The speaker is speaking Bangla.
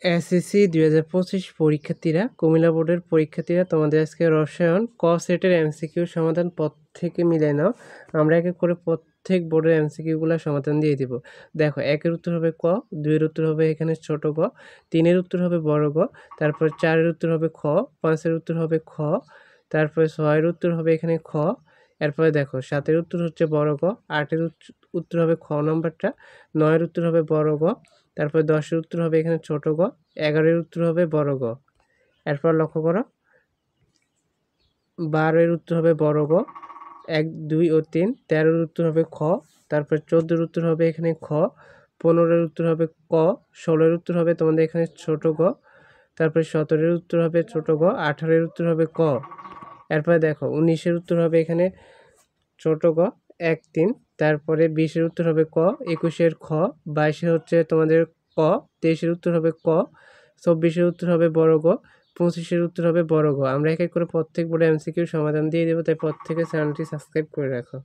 এসএসসি 2025 পরীক্ষার্থীরা, কুমিল্লা বোর্ডের পরীক্ষার্থীরা, তোমাদের আজকে রসায়ন ক সেটের এমসিকিউ সমাধান পথ থেকে মিলে নাও। আমরা এক এক করে প্রত্যেক বোর্ডের এমসিকিউগুলো সমাধান দিয়ে দিব। দেখো, 1-এর উত্তর হবে ক, 2-এর উত্তর হবে এখানে ছোট ক, 3-এর উত্তর হবে বড় ক, তারপর 4-এর উত্তর হবে খ, 5-এর উত্তর হবে খ, তারপরে 6-এর উত্তর হবে এখানে খ, এরপরে দেখো 7-এর উত্তর হচ্ছে বড় ক, 8-এর উত্তর হবে খ নম্বরটা, 9-এর উত্তর হবে বড় ক, তারপরে 10-এর উত্তর হবে এখানে ছোট গ, 11-এর উত্তর হবে বড় গ। এরপর লক্ষ্য করো, 12-এর উত্তর হবে বড় গ, 1, 2 ও 3, 13-এর উত্তর হবে খ, তারপর 14-এর উত্তর হবে এখানে খ, 15-এর উত্তর হবে ক, 16-এর উত্তর হবে তোমাদের এখানে ছোট গ, তারপরে 17-এর উত্তর হবে ছোট গ, 18-এর উত্তর হবে ক। এরপরে দেখো 19-এর উত্তর হবে এখানে ছোট গ 1, 3, তারপরে 20-এর উত্তর হবে ক, 21-এর খ, 22-এ হচ্ছে তোমাদের ক, 23-এর উত্তর হবে ক, 24-এর উত্তর হবে বড় গ, 25-এর উত্তর হবে বড় গ। আমরা এক এক করে প্রত্যেক বোর্ডে এমসিকিউ সমাধান দিয়ে দেবো, তাই প্রত্যেকে চ্যানেলটি সাবস্ক্রাইব করে রাখো।